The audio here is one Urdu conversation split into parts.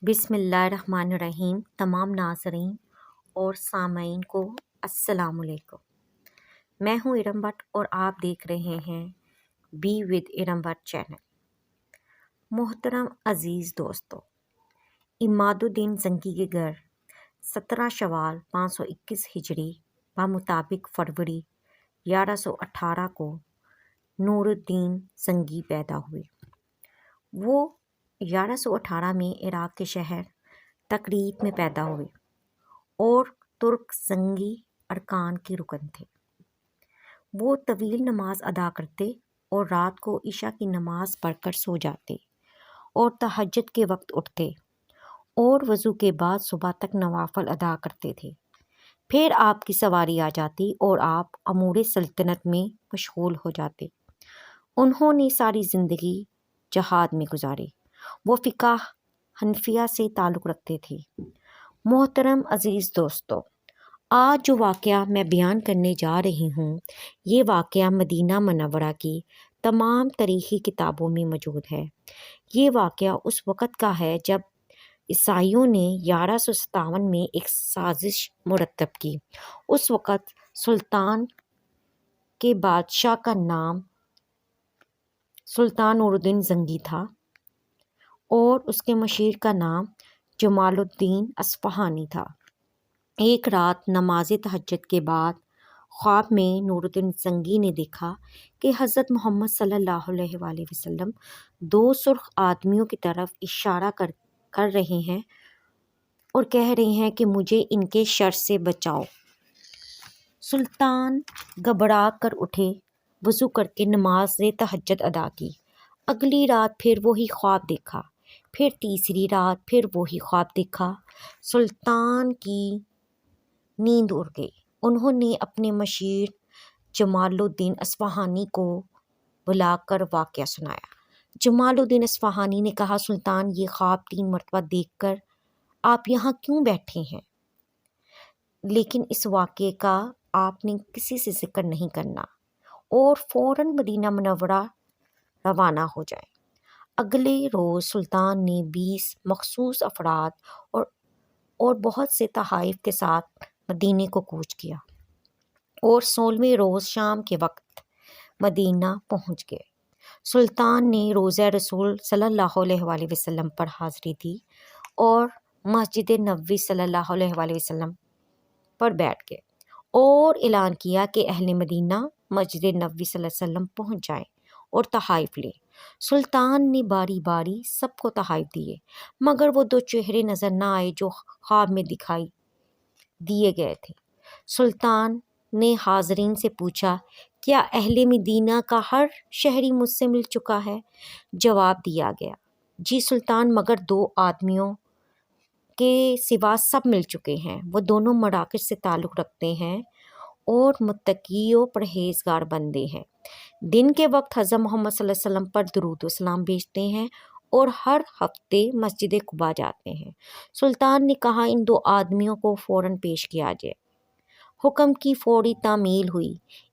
بسم اللہ الرحمن الرحیم۔ تمام ناظرین اور سامعین کو السلام علیکم۔ میں ہوں ارم بٹ اور آپ دیکھ رہے ہیں be with Iram Butt channel. محترم عزیز دوستو، عماد الدین زنگی کے گھر 17 شوال 521 ہجری بمطابق فروری 1118 کو نور الدین زنگی پیدا ہوئے۔ وہ 1118 میں عراق کے شہر تقریب میں پیدا ہوئے اور ترک زنگی ارکان کے رکن تھے۔ وہ طویل نماز ادا کرتے اور رات کو عشاء کی نماز پڑھ کر سو جاتے اور تہجد کے وقت اٹھتے اور وضو کے بعد صبح تک نوافل ادا کرتے تھے۔ پھر آپ کی سواری آ جاتی اور آپ امور سلطنت میں مشغول ہو جاتے۔ انہوں نے ساری زندگی جہاد میں گزاری۔ وہ فقہ حنفیہ سے تعلق رکھتے تھے۔ محترم عزیز دوستو، آج جو واقعہ میں بیان کرنے جا رہی ہوں، یہ واقعہ مدینہ منورہ کی تمام تاریخی کتابوں میں موجود ہے۔ یہ واقعہ اس وقت کا ہے جب عیسائیوں نے 1157 میں ایک سازش مرتب کی۔ اس وقت سلطان کے بادشاہ کا نام سلطان نور الدین زنگی تھا اور اس کے مشیر کا نام جمال الدین اصفہانی تھا۔ ایک رات نماز تہجد کے بعد خواب میں نور الدین زنگی نے دیکھا کہ حضرت محمد صلی اللہ علیہ وآلہ وسلم 2 سرخ آدمیوں کی طرف اشارہ کر رہے ہیں اور کہہ رہے ہیں کہ مجھے ان کے شر سے بچاؤ۔ سلطان گھبرا کر اٹھے، وضو کر کے نماز تہجد ادا کی۔ اگلی رات پھر وہی خواب دیکھا، پھر تیسری رات پھر وہی خواب دیکھا۔ سلطان کی نیند اڑ گئی۔ انہوں نے اپنے مشیر جمال الدین اصفہانی کو بلا کر واقعہ سنایا۔ جمال الدین اصفہانی نے کہا، سلطان، یہ خواب 3 مرتبہ دیکھ کر آپ یہاں کیوں بیٹھے ہیں؟ لیکن اس واقعے کا آپ نے کسی سے ذکر نہیں کرنا اور فوراً مدینہ منورہ روانہ ہو جائیں۔ اگلے روز سلطان نے 20 مخصوص افراد اور بہت سے تحائف کے ساتھ مدینے کو کوچ کیا اور 16ویں روز شام کے وقت مدینہ پہنچ گئے۔ سلطان نے روضہ رسول صلی اللہ علیہ وآلہ وسلم پر حاضری دی اور مسجد نبوی صلی اللہ علیہ وآلہ وسلم پر بیٹھ گئے اور اعلان کیا کہ اہل مدینہ مسجد نبوی صلی اللہ علیہ وسلم پہنچ جائیں اور تحائف لیں۔ سلطان نے باری باری سب کو تحائف دیے، مگر وہ 2 چہرے نظر نہ آئے جو خواب میں دکھائی دیے گئے تھے۔ سلطان نے حاضرین سے پوچھا، کیا اہل مدینہ کا ہر شہری مجھ سے مل چکا ہے؟ جواب دیا گیا، جی سلطان، مگر 2 آدمیوں کے سوا سب مل چکے ہیں۔ وہ دونوں مراکش سے تعلق رکھتے ہیں اور متقی و پرہیزگار بندے ہیں۔ دن کے وقت حضرت محمد صلی اللہ علیہ وسلم پر درود و سلام بھیجتے ہیں اور ہر ہفتے مسجد قباء جاتے ہیں۔ سلطان نے کہا، ان 2 آدمیوں کو فوراً پیش کیا جائے۔ حکم کی فوری تعمیل ہوئی۔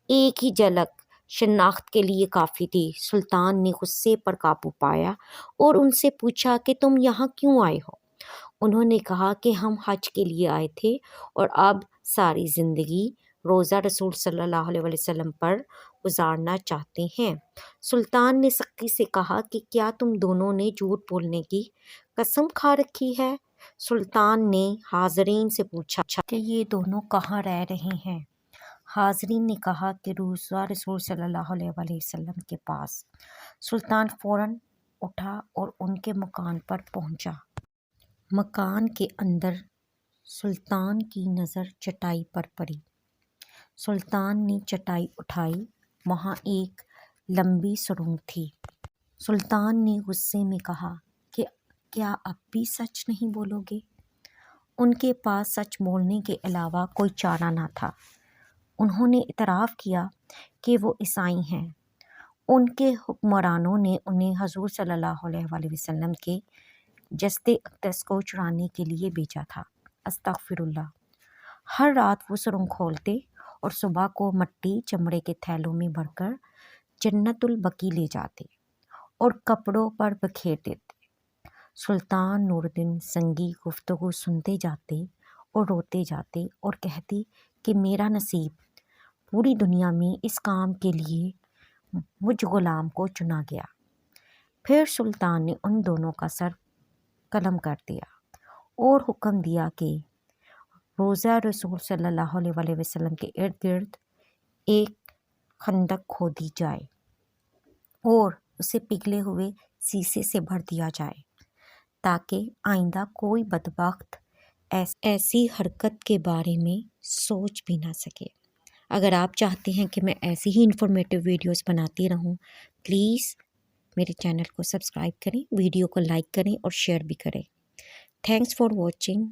ایک ہی جھلک شناخت کے لیے کافی تھی۔ سلطان نے غصے پر قابو پایا اور ان سے پوچھا کہ تم یہاں کیوں آئے ہو؟ انہوں نے کہا کہ ہم حج کے لیے آئے تھے اور اب ساری زندگی روضہ رسول صلی اللہ علیہ وسلم پر گزارنا چاہتے ہیں۔ سلطان نے سختی سے کہا کہ کیا تم دونوں نے جھوٹ بولنے کی قسم کھا رکھی ہے؟ سلطان نے حاضرین سے پوچھا کہ یہ دونوں کہاں رہ رہے ہیں؟ حاضرین نے کہا کہ روضہ رسول صلی اللہ علیہ وآلہ وسلم کے پاس۔ سلطان فوراً اٹھا اور ان کے مکان پر پہنچا۔ مکان کے اندر سلطان کی نظر چٹائی پر پڑی۔ سلطان نے چٹائی اٹھائی، وہاں ایک لمبی سرنگ تھی۔ سلطان نے غصے میں کہا کہ کیا اب بھی سچ نہیں بولو گے؟ ان کے پاس سچ بولنے کے علاوہ کوئی چارہ نہ تھا۔ انہوں نے اعتراف کیا کہ وہ عیسائی ہیں۔ ان کے حکمرانوں نے انہیں حضور صلی اللہ علیہ وآلہ وسلم کے جسد اقدس کو چرانے کے لیے بھیجا تھا۔ استغفر اللہ۔ ہر رات وہ سرنگ کھولتے اور صبح کو مٹی چمڑے کے تھیلوں میں بھر کر جنت البقیع لے جاتے اور کپڑوں پر بکھیر دیتے۔ سلطان نور الدین سنگی گفتگو سنتے جاتے اور روتے جاتے اور کہتے کہ میرا نصیب، پوری دنیا میں اس کام کے لیے مجھ غلام کو چنا گیا۔ پھر سلطان نے ان دونوں کا سر قلم کر دیا اور حکم دیا کہ روضہ رسول صلی اللہ علیہ وسلم کے ارد گرد ایک خندق کھودی جائے اور اسے پگھلے ہوئے سیسے سے بھر دیا جائے تاکہ آئندہ کوئی بدبخت ایسی حرکت کے بارے میں سوچ بھی نہ سکے۔ اگر آپ چاہتے ہیں کہ میں ایسی ہی انفارمیٹیو ویڈیوز بناتی رہوں، پلیز میرے چینل کو سبسکرائب کریں، ویڈیو کو لائک کریں اور شیئر بھی کریں۔ Thanks for watching.